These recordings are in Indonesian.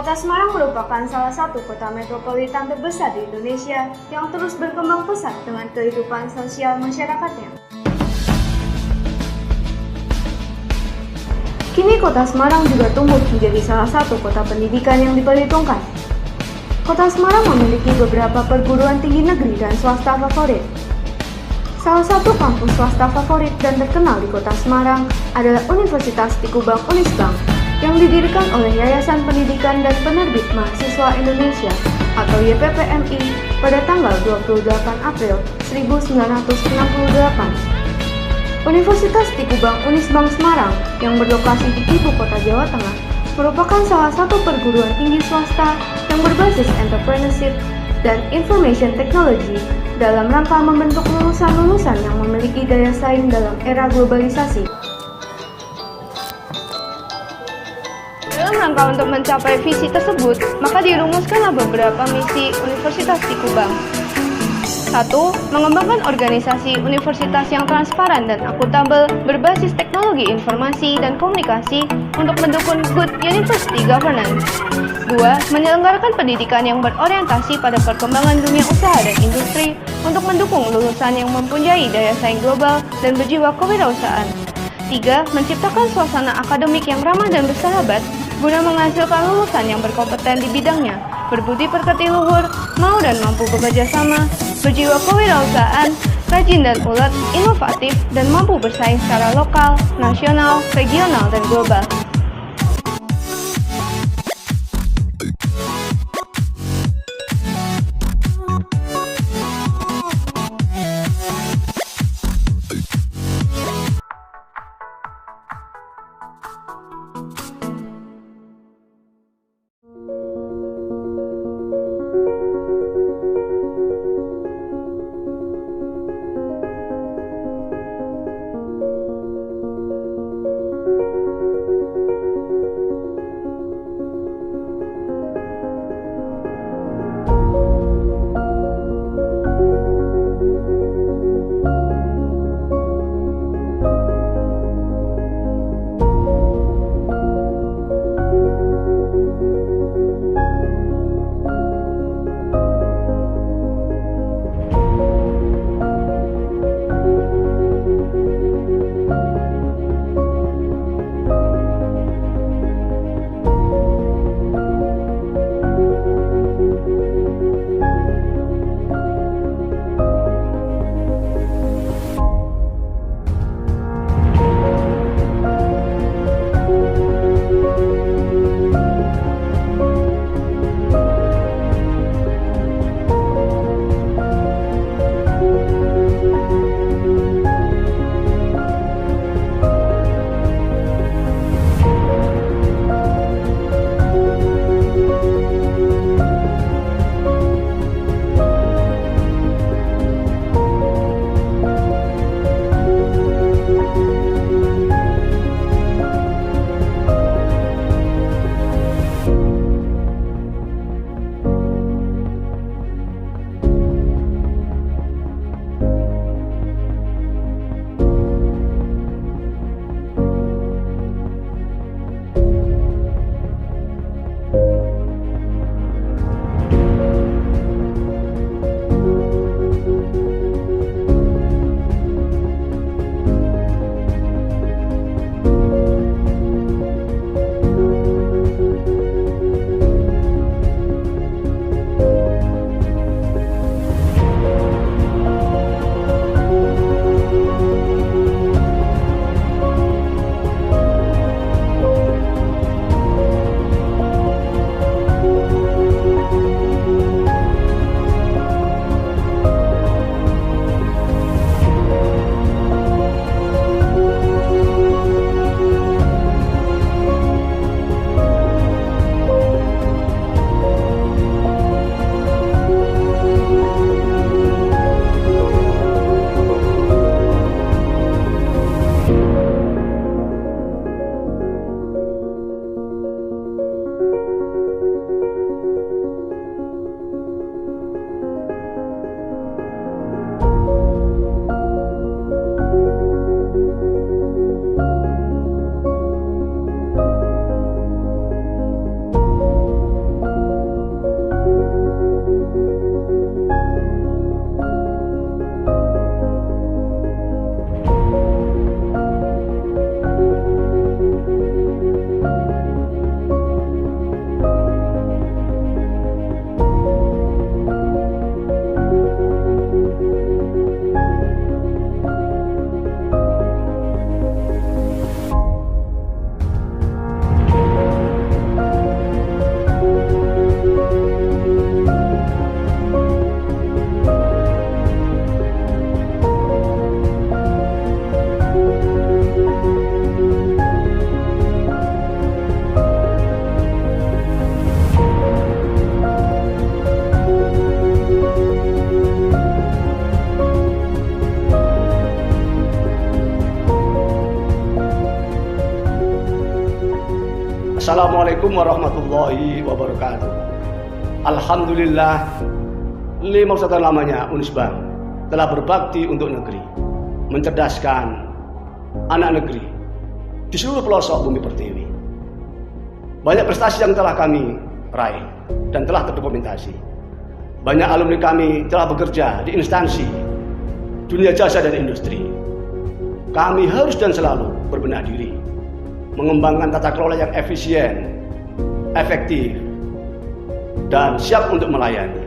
Kota Semarang merupakan salah satu kota metropolitan terbesar di Indonesia yang terus berkembang pesat dengan kehidupan sosial masyarakatnya. Kini Kota Semarang juga tumbuh menjadi salah satu kota pendidikan yang diperhitungkan. Kota Semarang memiliki beberapa perguruan tinggi negeri dan swasta favorit. Salah satu kampus swasta favorit dan terkenal di Kota Semarang adalah Universitas Tikubang Unisbank, yang didirikan oleh Yayasan Pendidikan dan Penerbit Mahasiswa Indonesia atau YPPMI pada tanggal 28 April 1968. Universitas Tikubang Unisbank Semarang yang berlokasi di Ibu Kota Jawa Tengah merupakan salah satu perguruan tinggi swasta yang berbasis entrepreneurship dan information technology dalam rangka membentuk lulusan-lulusan yang memiliki daya saing dalam era globalisasi. Dalam rangka untuk mencapai visi tersebut, maka dirumuskanlah beberapa misi Universitas Tikubang. 1. Mengembangkan organisasi universitas yang transparan dan akuntabel berbasis teknologi informasi dan komunikasi untuk mendukung good university governance. 2. Menyelenggarakan pendidikan yang berorientasi pada perkembangan dunia usaha dan industri untuk mendukung lulusan yang mempunyai daya saing global dan berjiwa kewirausahaan. 3. Menciptakan suasana akademik yang ramah dan bersahabat guna menghasilkan lulusan yang berkompeten di bidangnya, berbudi pekerti luhur, mau dan mampu bekerja sama, berjiwa kewirausahaan, rajin dan ulet, inovatif, dan mampu bersaing secara lokal, nasional, regional, dan global. Assalamualaikum warahmatullahi wabarakatuh. Alhamdulillah, 5 tahun lamanya Unisbank telah berbakti untuk negeri, mencerdaskan anak negeri di seluruh pelosok bumi pertiwi. Banyak prestasi yang telah kami raih dan telah terdokumentasi. Banyak alumni kami telah bekerja di instansi dunia jasa dan industri. Kami harus dan selalu berbenah diri, mengembangkan tata kelola yang efisien, efektif, dan siap untuk melayani,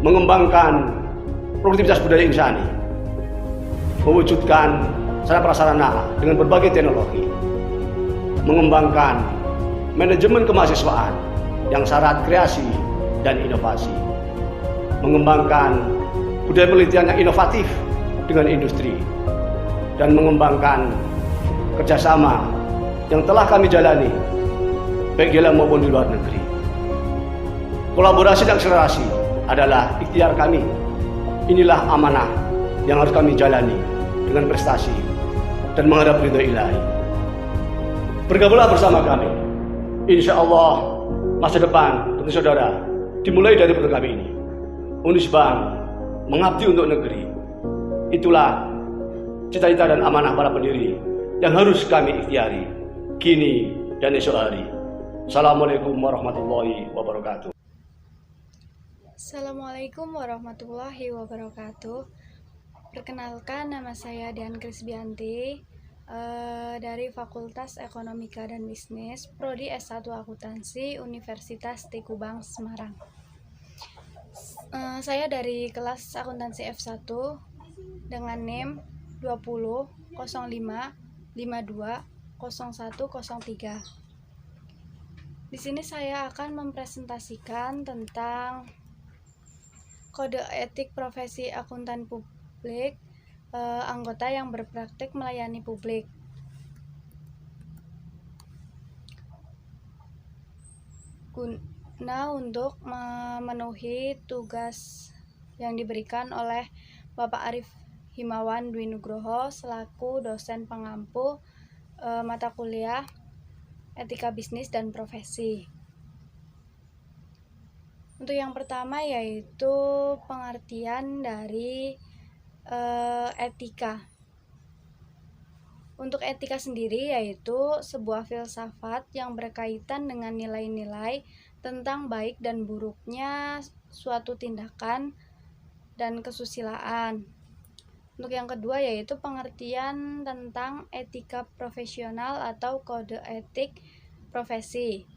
mengembangkan produktivitas budaya insani, mewujudkan sarana prasarana dengan berbagai teknologi, mengembangkan manajemen kemahasiswaan yang syarat kreasi dan inovasi, mengembangkan budaya penelitian yang inovatif dengan industri, dan mengembangkan kerjasama yang telah kami jalani baik di dalam maupun di luar negeri. Kolaborasi dan akselerasi adalah ikhtiar kami. Inilah amanah yang harus kami jalani dengan prestasi dan menghadap ridho ilahi. Bergabunglah bersama kami. Insya Allah masa depan tentu saudara dimulai dari produk kami ini. Unisbank mengabdi untuk negeri. Itulah cita-cita dan amanah para pendiri yang harus kami ikhtiari kini dan esok hari. Assalamualaikum warahmatullahi wabarakatuh. Assalamualaikum warahmatullahi wabarakatuh. Perkenalkan, nama saya Dian Krisbianti dari Fakultas Ekonomika dan Bisnis, Prodi S1 Akuntansi, Universitas Tekubang, Semarang. Saya dari kelas akuntansi F1 dengan NIM 20 05 52 0103. Di sini saya akan mempresentasikan tentang kode etik profesi akuntan publik, anggota yang berpraktik melayani publik. Guna untuk memenuhi tugas yang diberikan oleh Bapak Arif Himawan Dwi Nugroho selaku dosen pengampu mata kuliah Etika Bisnis dan Profesi. Untuk yang pertama yaitu pengertian dari etika. Untuk etika sendiri yaitu sebuah filsafat yang berkaitan dengan nilai-nilai tentang baik dan buruknya suatu tindakan dan kesusilaan. Untuk yang kedua yaitu pengertian tentang etika profesional atau kode etik profesi,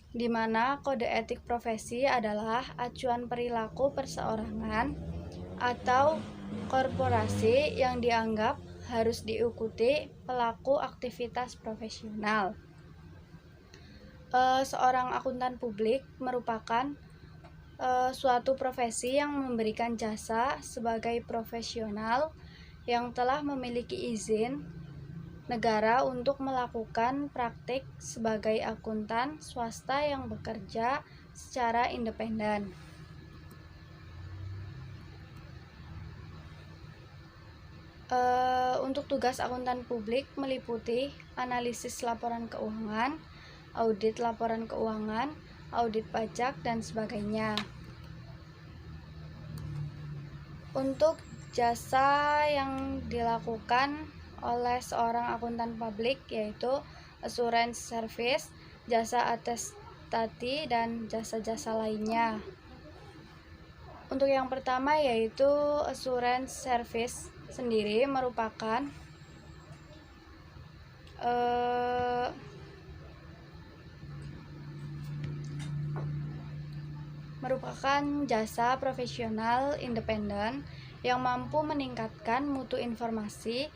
di mana kode etik profesi adalah acuan perilaku perseorangan atau korporasi yang dianggap harus diikuti pelaku aktivitas profesional. Seorang akuntan publik merupakan suatu profesi yang memberikan jasa sebagai profesional yang telah memiliki izin negara untuk melakukan praktik sebagai akuntan swasta yang bekerja secara independen. Untuk tugas akuntan publik meliputi analisis laporan keuangan, audit laporan keuangan, audit pajak, dan sebagainya. Untuk jasa yang dilakukan oleh seorang akuntan publik yaitu assurance service, jasa atestasi, dan jasa-jasa lainnya. Untuk yang pertama yaitu assurance service sendiri merupakan jasa profesional independen yang mampu meningkatkan mutu informasi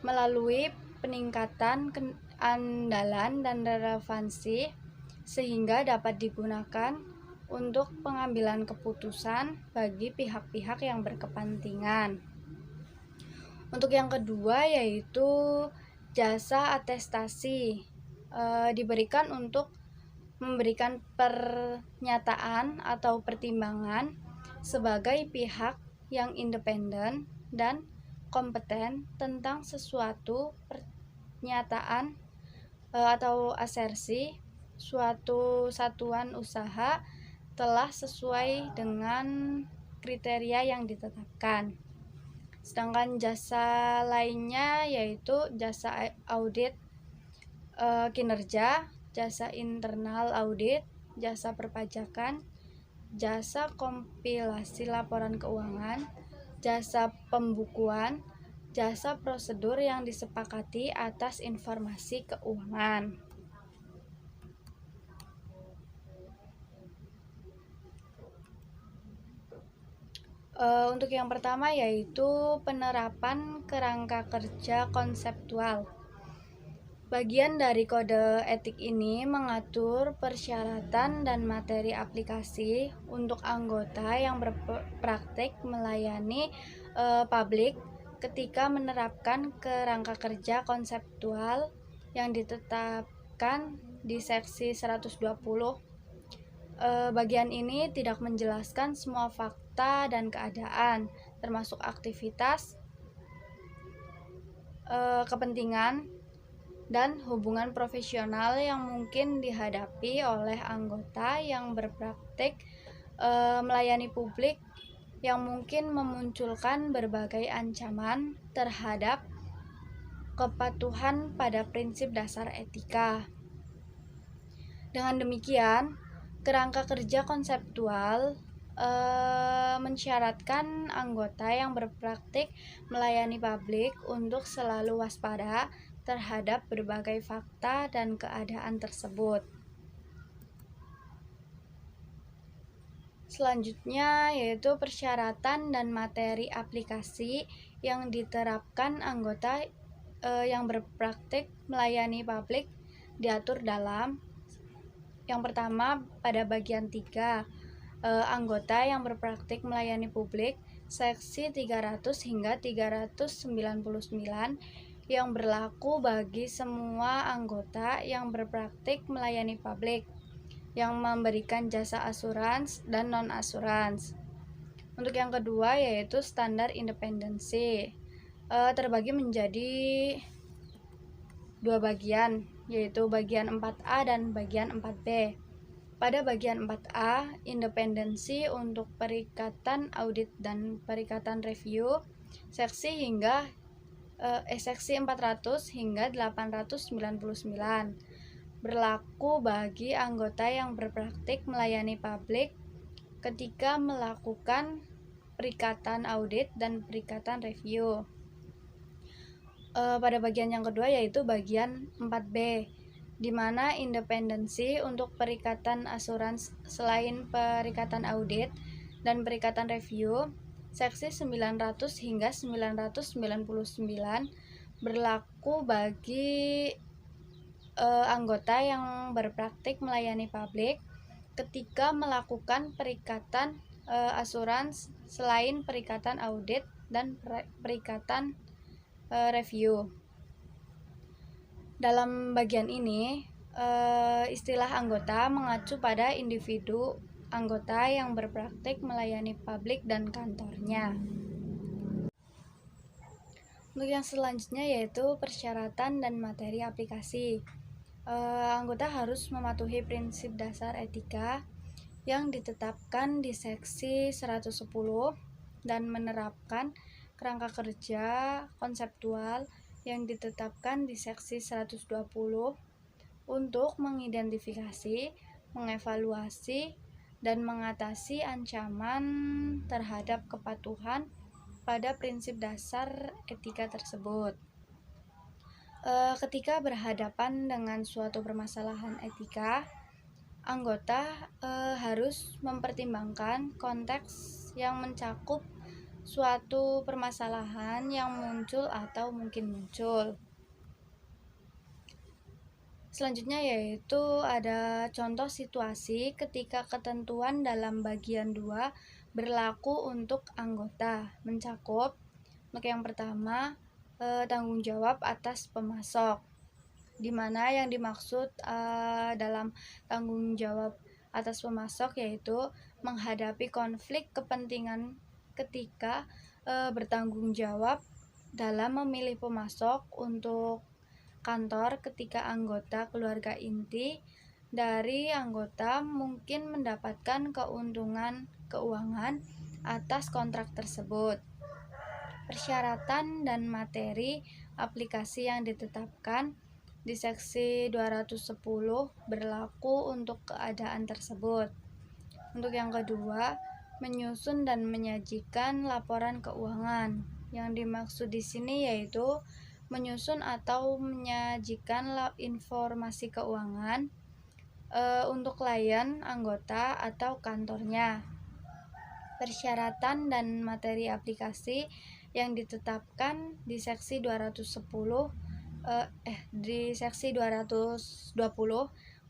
melalui peningkatan keandalan dan relevansi sehingga dapat digunakan untuk pengambilan keputusan bagi pihak-pihak yang berkepentingan. Untuk yang kedua yaitu jasa atestasi, diberikan untuk memberikan pernyataan atau pertimbangan sebagai pihak yang independen dan kompeten tentang sesuatu pernyataan atau asersi suatu satuan usaha telah sesuai dengan kriteria yang ditetapkan. Sedangkan jasa lainnya yaitu jasa audit kinerja, jasa internal audit, jasa perpajakan, jasa kompilasi laporan keuangan, jasa pembukuan, jasa prosedur yang disepakati atas informasi keuangan. Untuk yang pertama yaitu penerapan kerangka kerja konseptual. Bagian dari kode etik ini mengatur persyaratan dan materi aplikasi untuk anggota yang berpraktik melayani publik ketika menerapkan kerangka kerja konseptual yang ditetapkan di seksi 120. Bagian ini tidak menjelaskan semua fakta dan keadaan, termasuk aktivitas, kepentingan, dan hubungan profesional yang mungkin dihadapi oleh anggota yang berpraktik melayani publik, yang mungkin memunculkan berbagai ancaman terhadap kepatuhan pada prinsip dasar etika. Dengan demikian, kerangka kerja konseptual mensyaratkan anggota yang berpraktik melayani publik untuk selalu waspada terhadap berbagai fakta dan keadaan tersebut. Selanjutnya yaitu persyaratan dan materi aplikasi yang diterapkan anggota yang berpraktik melayani publik diatur dalam yang pertama pada bagian 3, anggota yang berpraktik melayani publik seksi 300 hingga 399 yang berlaku bagi semua anggota yang berpraktik melayani publik yang memberikan jasa asurans dan non-asurans. Untuk yang kedua yaitu standar independensi, terbagi menjadi dua bagian, yaitu bagian 4A dan bagian 4B. Pada bagian 4A, independensi untuk perikatan audit dan perikatan review, seksi 400 hingga 899 berlaku bagi anggota yang berpraktik melayani publik ketika melakukan perikatan audit dan perikatan review. Pada bagian yang kedua yaitu bagian 4B, di mana independensi untuk perikatan asurans selain perikatan audit dan perikatan review, seksi 900 hingga 999 berlaku bagi anggota yang berpraktik melayani publik ketika melakukan perikatan asurans selain perikatan audit dan perikatan review. Dalam bagian ini, istilah anggota mengacu pada individu anggota yang berpraktik melayani publik dan kantornya. Untuk yang selanjutnya yaitu persyaratan dan materi aplikasi. Anggota harus mematuhi prinsip dasar etika yang ditetapkan di seksi 110 dan menerapkan kerangka kerja konseptual yang ditetapkan di seksi 120 untuk mengidentifikasi, mengevaluasi, dan mengatasi ancaman terhadap kepatuhan pada prinsip dasar etika tersebut. Ketika berhadapan dengan suatu permasalahan etika, anggota harus mempertimbangkan konteks yang mencakup suatu permasalahan yang muncul atau mungkin muncul. Selanjutnya yaitu ada contoh situasi ketika ketentuan dalam bagian 2 berlaku untuk anggota, mencakup untuk yang pertama tanggung jawab atas pemasok, di mana yang dimaksud dalam tanggung jawab atas pemasok yaitu menghadapi konflik kepentingan ketika bertanggung jawab dalam memilih pemasok untuk kantor ketika anggota keluarga inti dari anggota mungkin mendapatkan keuntungan keuangan atas kontrak tersebut. Persyaratan dan materi aplikasi yang ditetapkan di seksi 210 berlaku untuk keadaan tersebut. Untuk yang kedua, menyusun dan menyajikan laporan keuangan. Yang dimaksud di sini yaitu menyusun atau menyajikan informasi keuangan untuk klien, anggota, atau kantornya. Persyaratan dan materi aplikasi yang ditetapkan di seksi 210 di seksi 220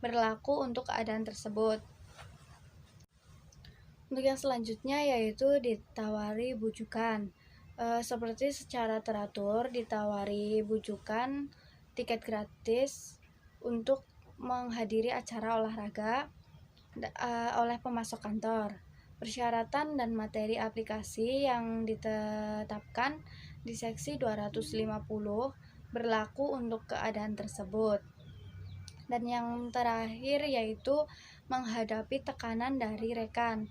berlaku untuk keadaan tersebut. Untuk yang selanjutnya yaitu ditawari bujukan. Seperti secara teratur ditawari bujukan tiket gratis untuk menghadiri acara olahraga oleh pemasok kantor. Persyaratan dan materi aplikasi yang ditetapkan di seksi 250 berlaku untuk keadaan tersebut. Dan yang terakhir yaitu menghadapi tekanan dari rekan.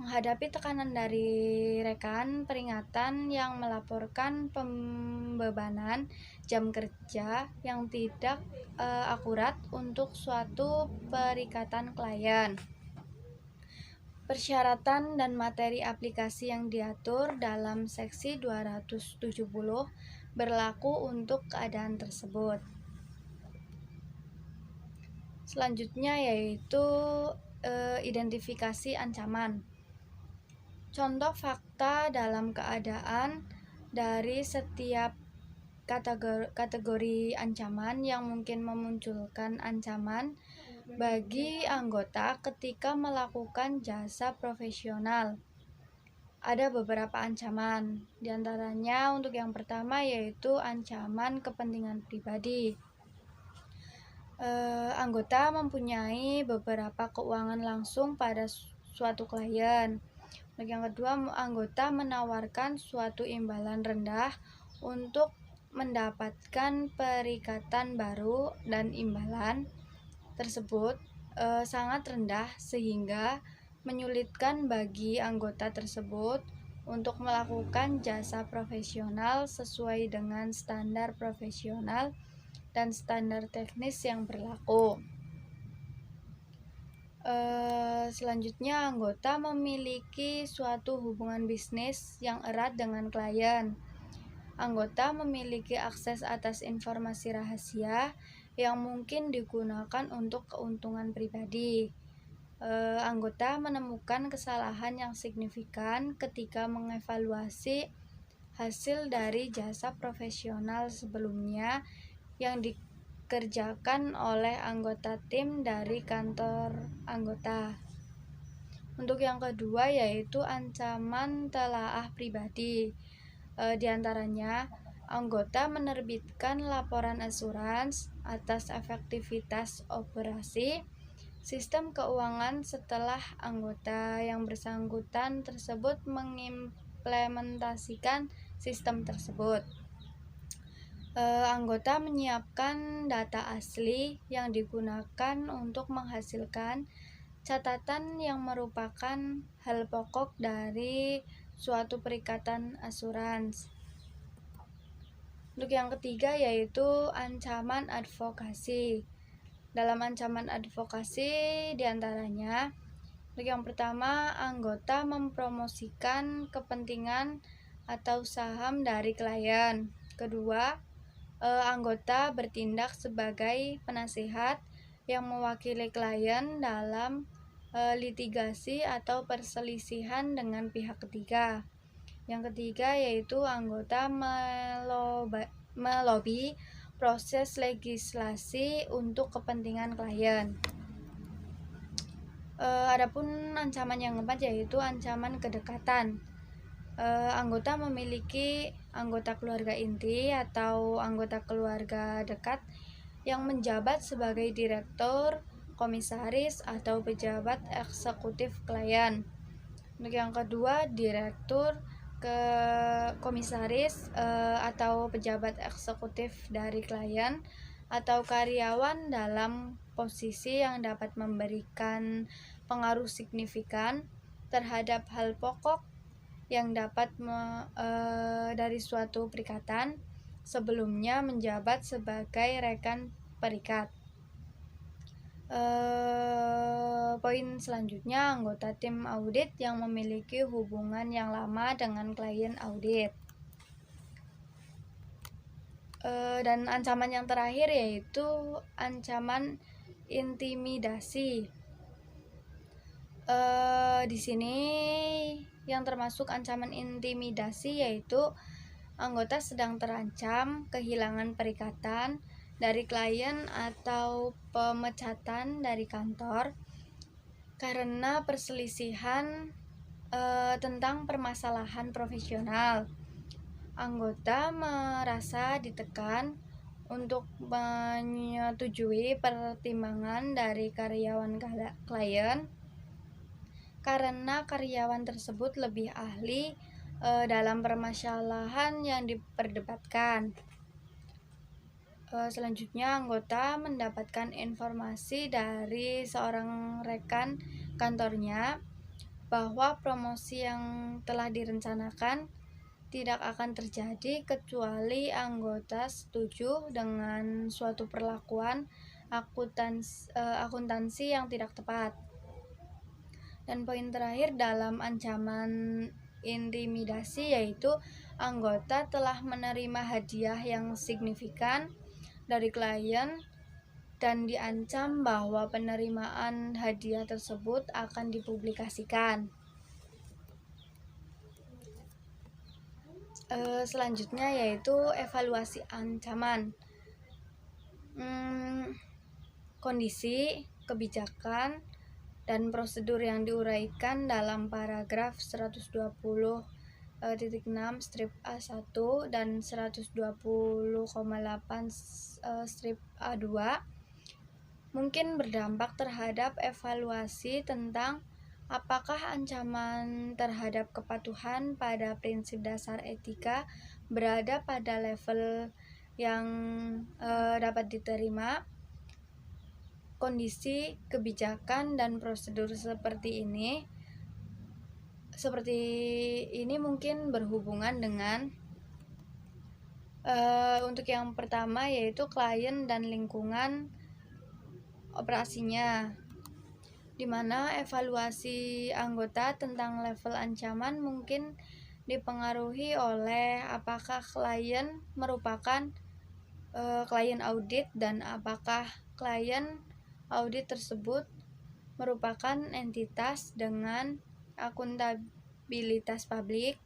Menghadapi tekanan dari rekan, peringatan yang melaporkan pembebanan jam kerja yang tidak akurat untuk suatu perikatan klien. Persyaratan dan materi aplikasi yang diatur dalam seksi 270 berlaku untuk keadaan tersebut. Selanjutnya yaitu identifikasi ancaman. Contoh fakta dalam keadaan dari setiap kategori ancaman yang mungkin memunculkan ancaman bagi anggota ketika melakukan jasa profesional. Ada beberapa ancaman, diantaranya untuk yang pertama yaitu ancaman kepentingan pribadi. Anggota mempunyai beberapa keuangan langsung pada suatu klien. Untuk yang kedua, anggota menawarkan suatu imbalan rendah untuk mendapatkan perikatan baru dan imbalan tersebut sangat rendah sehingga menyulitkan bagi anggota tersebut untuk melakukan jasa profesional sesuai dengan standar profesional dan standar teknis yang berlaku. Selanjutnya, anggota memiliki suatu hubungan bisnis yang erat dengan klien. Anggota memiliki akses atas informasi rahasia yang mungkin digunakan untuk keuntungan pribadi. Anggota menemukan kesalahan yang signifikan ketika mengevaluasi hasil dari jasa profesional sebelumnya yang dikerjakan oleh anggota tim dari kantor anggota. Untuk yang kedua yaitu ancaman telaah pribadi. Di antaranya, anggota menerbitkan laporan asuransi atas efektivitas operasi sistem keuangan setelah anggota yang bersangkutan tersebut mengimplementasikan sistem tersebut. Anggota menyiapkan data asli yang digunakan untuk menghasilkan catatan yang merupakan hal pokok dari suatu perikatan asuransi. Untuk yang ketiga yaitu ancaman advokasi. Dalam ancaman advokasi diantaranya, untuk yang pertama, anggota mempromosikan kepentingan atau saham dari klien. Kedua, anggota bertindak sebagai penasihat yang mewakili klien dalam litigasi atau perselisihan dengan pihak ketiga. Yang ketiga yaitu anggota melobi proses legislasi untuk kepentingan klien. Adapun ancaman yang keempat yaitu ancaman kedekatan. Anggota memiliki anggota keluarga inti atau anggota keluarga dekat yang menjabat sebagai direktur, komisaris, atau pejabat eksekutif klien. Untuk yang kedua, direktur, komisaris atau pejabat eksekutif dari klien atau karyawan dalam posisi yang dapat memberikan pengaruh signifikan terhadap hal pokok yang dapat dari suatu perikatan sebelumnya menjabat sebagai rekan perikat. Poin selanjutnya, anggota tim audit yang memiliki hubungan yang lama dengan klien audit. Dan ancaman yang terakhir yaitu ancaman intimidasi. Di sini yang termasuk ancaman intimidasi yaitu anggota sedang terancam kehilangan perikatan dari klien atau pemecatan dari kantor karena perselisihan tentang permasalahan profesional. Anggota merasa ditekan untuk menyetujui pertimbangan dari karyawan klien karena karyawan tersebut lebih ahli dalam permasalahan yang diperdebatkan. Selanjutnya, anggota mendapatkan informasi dari seorang rekan kantornya bahwa promosi yang telah direncanakan tidak akan terjadi kecuali anggota setuju dengan suatu perlakuan akuntansi yang tidak tepat. Dan poin terakhir dalam ancaman intimidasi yaitu anggota telah menerima hadiah yang signifikan dari klien dan diancam bahwa penerimaan hadiah tersebut akan dipublikasikan. Selanjutnya yaitu evaluasi ancaman. Kondisi, kebijakan, dan prosedur yang diuraikan dalam paragraf 120.6 strip A1 dan 120,8 strip A2 mungkin berdampak terhadap evaluasi tentang apakah ancaman terhadap kepatuhan pada prinsip dasar etika berada pada level yang dapat diterima. Kondisi, kebijakan, dan prosedur seperti ini mungkin berhubungan dengan untuk yang pertama yaitu klien dan lingkungan operasinya, di mana evaluasi anggota tentang level ancaman mungkin dipengaruhi oleh apakah klien merupakan klien audit dan apakah klien audit tersebut merupakan entitas dengan akuntabilitas publik.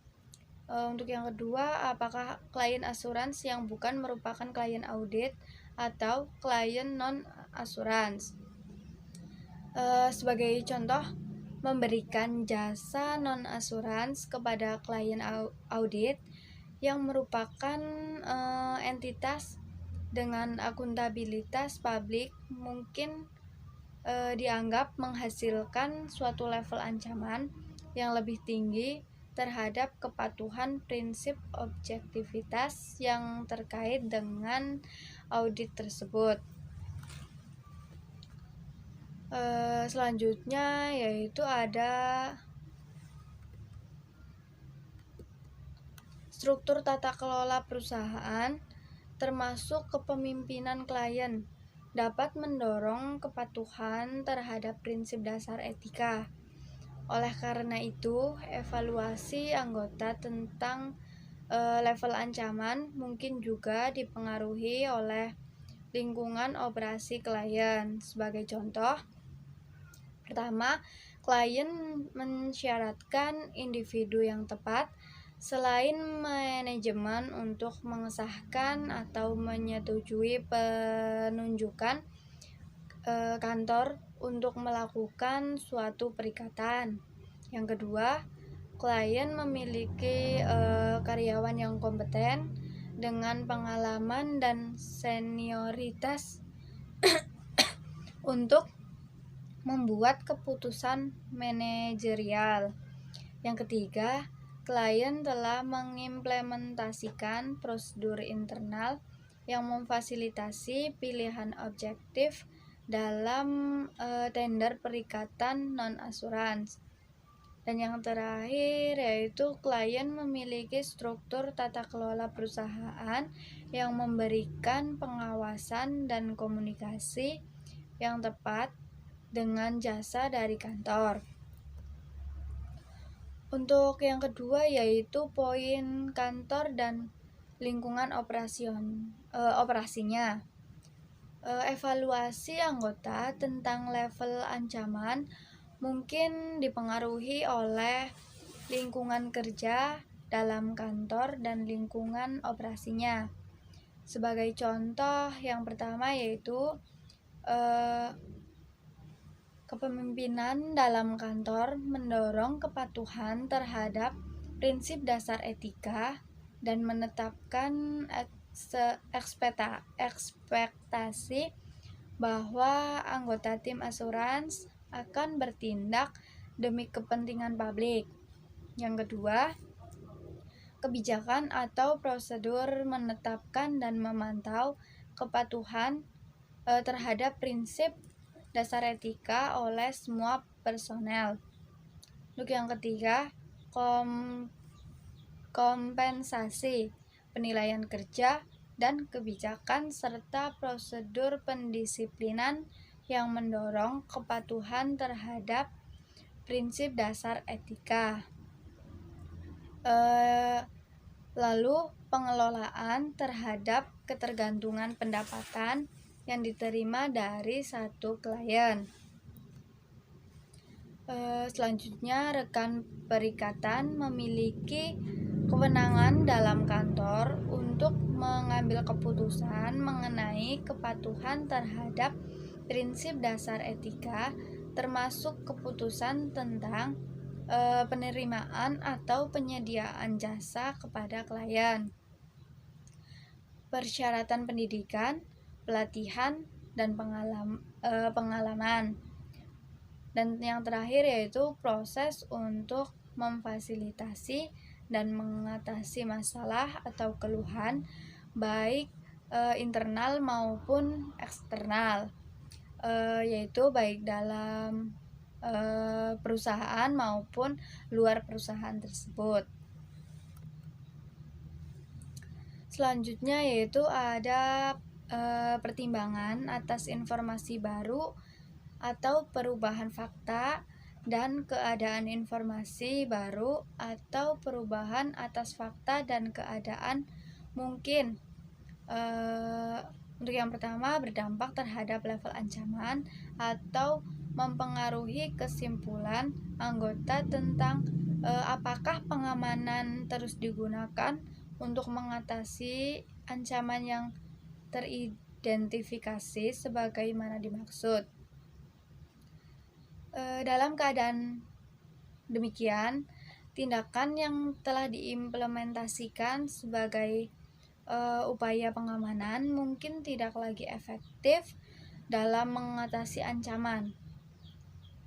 Untuk yang kedua, apakah klien asurans yang bukan merupakan klien audit atau klien non-asurans. Sebagai contoh, memberikan jasa non-asurans kepada klien audit yang merupakan entitas dengan akuntabilitas publik mungkin dianggap menghasilkan suatu level ancaman yang lebih tinggi terhadap kepatuhan prinsip objektivitas yang terkait dengan audit tersebut. Selanjutnya yaitu ada struktur tata kelola perusahaan termasuk kepemimpinan klien dapat mendorong kepatuhan terhadap prinsip dasar etika. Oleh karena itu, evaluasi anggota tentang level ancaman mungkin juga dipengaruhi oleh lingkungan operasi klien. Sebagai contoh, pertama, klien mensyaratkan individu yang tepat selain manajemen untuk mengesahkan atau menyetujui penunjukan kantor untuk melakukan suatu perikatan. Yang kedua, klien memiliki karyawan yang kompeten dengan pengalaman dan senioritas untuk membuat keputusan manajerial. Yang ketiga, klien telah mengimplementasikan prosedur internal yang memfasilitasi pilihan objektif dalam tender perikatan non-asurans. Dan yang terakhir yaitu klien memiliki struktur tata kelola perusahaan yang memberikan pengawasan dan komunikasi yang tepat dengan jasa dari kantor. Untuk yang kedua yaitu poin kantor dan lingkungan operasinya. Evaluasi anggota tentang level ancaman mungkin dipengaruhi oleh lingkungan kerja dalam kantor dan lingkungan operasinya. Sebagai contoh, yang pertama yaitu kepemimpinan dalam kantor mendorong kepatuhan terhadap prinsip dasar etika dan menetapkan ekspektasi bahwa anggota tim asurans akan bertindak demi kepentingan publik. Yang kedua, kebijakan atau prosedur menetapkan dan memantau kepatuhan terhadap prinsip dasar etika oleh semua personel. Untuk yang ketiga, kompensasi, penilaian kerja, dan kebijakan serta prosedur pendisiplinan yang mendorong kepatuhan terhadap prinsip dasar etika. Lalu pengelolaan terhadap ketergantungan pendapatan yang diterima dari satu klien. Selanjutnya, rekan perikatan memiliki kewenangan dalam kantor untuk mengambil keputusan mengenai kepatuhan terhadap prinsip dasar etika, termasuk keputusan tentang penerimaan atau penyediaan jasa kepada klien, persyaratan pendidikan, pelatihan, dan pengalaman. Dan yang terakhir yaitu proses untuk memfasilitasi dan mengatasi masalah atau keluhan baik internal maupun eksternal, yaitu baik dalam perusahaan maupun luar perusahaan tersebut. Selanjutnya yaitu ada pertimbangan atas informasi baru atau perubahan fakta dan keadaan informasi baru atau perubahan atas fakta dan keadaan mungkin. Untuk yang pertama, berdampak terhadap level ancaman atau mempengaruhi kesimpulan anggota tentang apakah pengamanan terus digunakan untuk mengatasi ancaman yang teridentifikasi sebagaimana dimaksud. Dalam keadaan demikian, tindakan yang telah diimplementasikan sebagai upaya pengamanan mungkin tidak lagi efektif dalam mengatasi ancaman.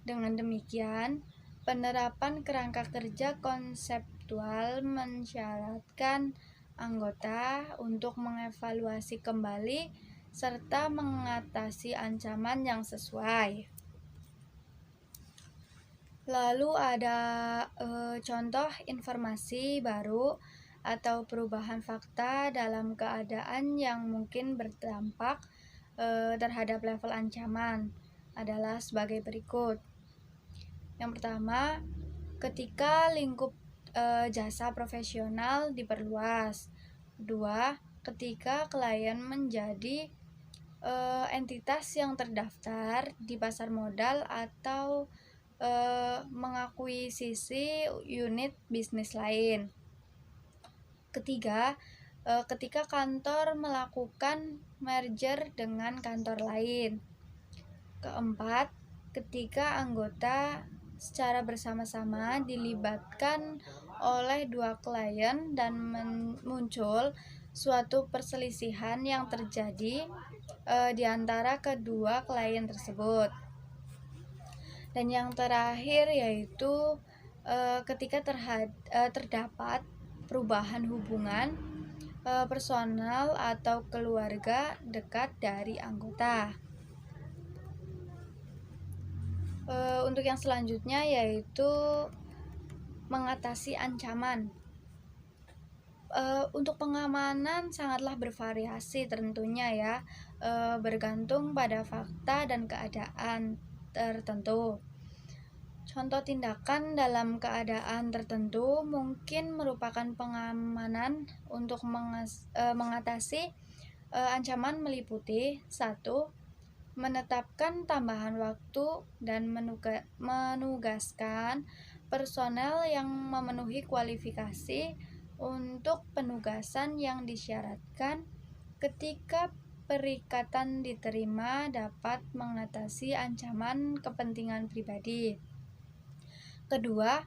Dengan demikian, penerapan kerangka kerja konseptual mensyaratkan anggota untuk mengevaluasi kembali serta mengatasi ancaman yang sesuai. Lalu ada contoh informasi baru atau perubahan fakta dalam keadaan yang mungkin berdampak terhadap level ancaman adalah sebagai berikut. Yang pertama, ketika lingkup jasa profesional diperluas. Kedua, ketika klien menjadi entitas yang terdaftar di pasar modal atau mengakuisisi unit bisnis lain. Ketiga, ketika kantor melakukan merger dengan kantor lain. Keempat, ketika anggota secara bersama-sama dilibatkan oleh dua klien dan muncul suatu perselisihan yang terjadi di antara kedua klien tersebut. Dan yang terakhir yaitu ketika terdapat perubahan hubungan personal atau keluarga dekat dari anggota. Untuk yang selanjutnya yaitu mengatasi ancaman. Untuk pengamanan sangatlah bervariasi tentunya ya, bergantung pada fakta dan keadaan tertentu. Contoh tindakan dalam keadaan tertentu mungkin merupakan pengamanan untuk mengatasi ancaman meliputi 1. Menetapkan tambahan waktu dan menugaskan personel yang memenuhi kualifikasi untuk penugasan yang disyaratkan ketika perikatan diterima dapat mengatasi ancaman kepentingan pribadi. Kedua,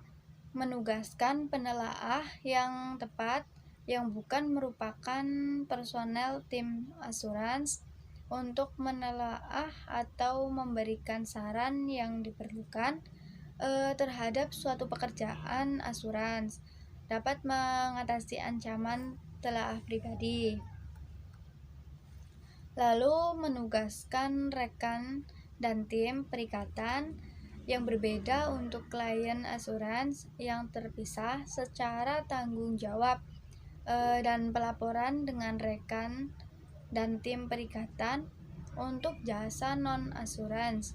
menugaskan penelaah yang tepat yang bukan merupakan personel tim asuransi untuk menelaah atau memberikan saran yang diperlukan terhadap suatu pekerjaan asuransi dapat mengatasi ancaman telaah pribadi. Lalu menugaskan rekan dan tim perikatan yang berbeda untuk klien asuransi yang terpisah secara tanggung jawab dan pelaporan dengan rekan dan tim perikatan untuk jasa non-asuransi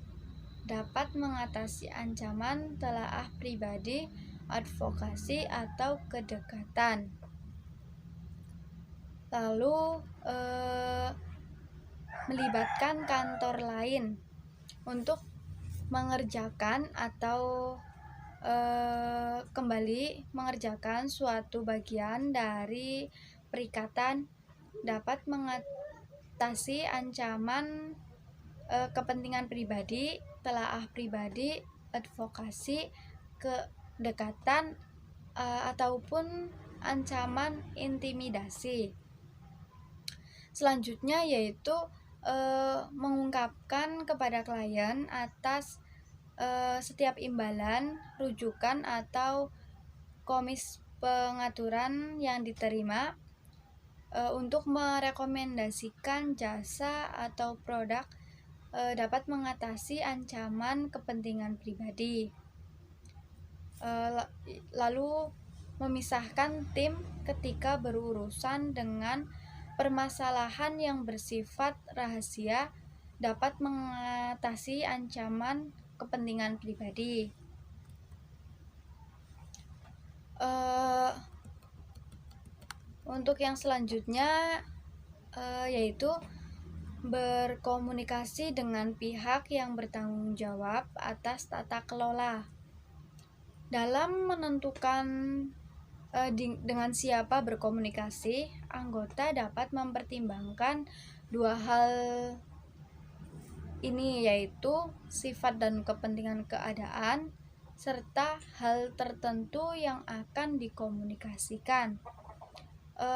dapat mengatasi ancaman telaah pribadi, advokasi, atau kedekatan. Lalu melibatkan kantor lain untuk mengerjakan atau kembali mengerjakan suatu bagian dari perikatan dapat mengatasi ancaman kepentingan pribadi, telaah pribadi, advokasi, kedekatan, ataupun ancaman intimidasi. Selanjutnya yaitu mengungkapkan kepada klien atas setiap imbalan, rujukan, atau komis pengaturan yang diterima untuk merekomendasikan jasa atau produk dapat mengatasi ancaman kepentingan pribadi. Lalu memisahkan tim ketika berurusan dengan permasalahan yang bersifat rahasia dapat mengatasi ancaman kepentingan pribadi. Untuk yang selanjutnya yaitu berkomunikasi dengan pihak yang bertanggung jawab atas tata kelola. Dalam menentukan dengan siapa berkomunikasi, anggota dapat mempertimbangkan dua hal ini, yaitu sifat dan kepentingan keadaan serta hal tertentu yang akan dikomunikasikan.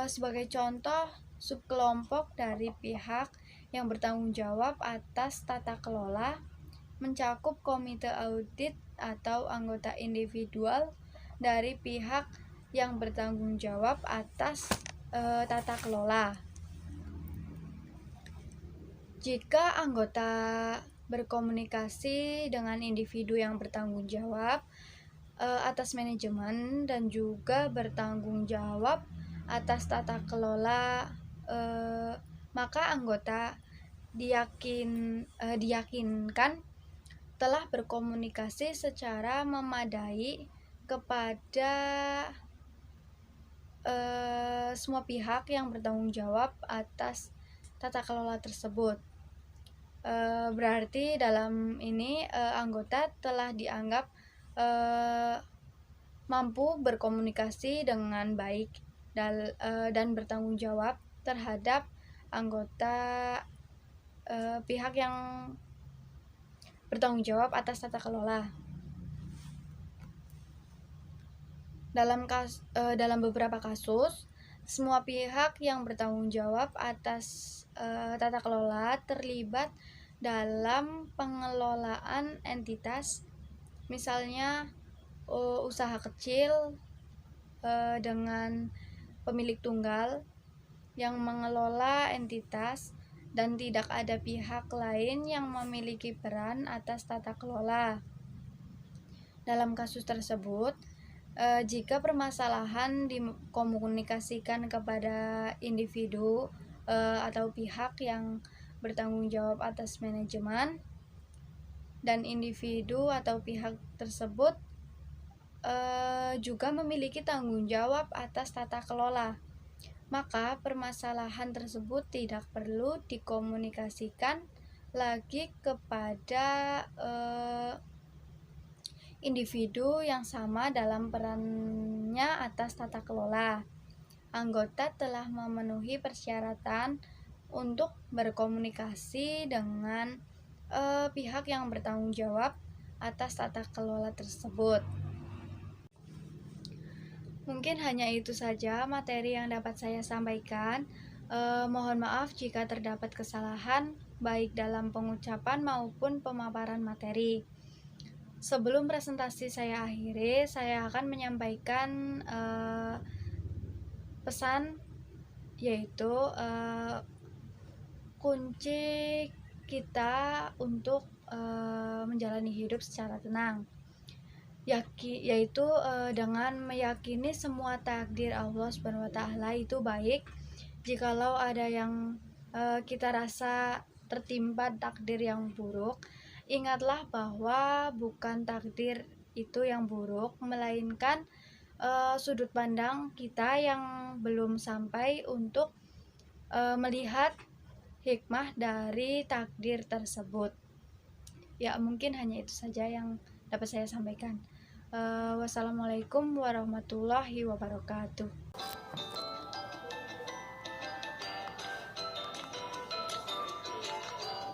Sebagai contoh, subkelompok dari pihak yang bertanggung jawab atas tata kelola mencakup komite audit atau anggota individual dari pihak yang bertanggung jawab atas tata kelola. Jika anggota berkomunikasi dengan individu yang bertanggung jawab atas manajemen dan juga bertanggung jawab atas tata kelola, maka anggota diyakinkan telah berkomunikasi secara memadai kepada semua pihak yang bertanggung jawab atas tata kelola tersebut. Berarti dalam ini anggota telah dianggap mampu berkomunikasi dengan baik dan bertanggung jawab terhadap anggota pihak yang bertanggung jawab atas tata kelola. Dalam beberapa kasus, semua pihak yang bertanggung jawab atas tata kelola terlibat dalam pengelolaan entitas, misalnya usaha kecil dengan pemilik tunggal yang mengelola entitas dan tidak ada pihak lain yang memiliki peran atas tata kelola. Dalam kasus tersebut, jika permasalahan dikomunikasikan kepada individu atau pihak yang bertanggung jawab atas manajemen, dan individu atau pihak tersebut juga memiliki tanggung jawab atas tata kelola, maka permasalahan tersebut tidak perlu dikomunikasikan lagi kepada individu yang sama dalam perannya atas tata kelola. Anggota telah memenuhi persyaratan untuk berkomunikasi dengan pihak yang bertanggung jawab atas tata kelola tersebut. Mungkin hanya itu saja materi yang dapat saya sampaikan. Mohon maaf jika terdapat kesalahan baik dalam pengucapan maupun pemaparan materi. Sebelum presentasi saya akhiri, saya akan menyampaikan pesan, yaitu kunci kita untuk menjalani hidup secara tenang, yaitu dengan meyakini semua takdir Allah SWT itu baik. Jikalau ada yang kita rasa tertimpa takdir yang buruk, ingatlah bahwa bukan takdir itu yang buruk, melainkan sudut pandang kita yang belum sampai untuk melihat hikmah dari takdir tersebut. Ya, mungkin hanya itu saja yang dapat saya sampaikan. Wassalamualaikum warahmatullahi wabarakatuh.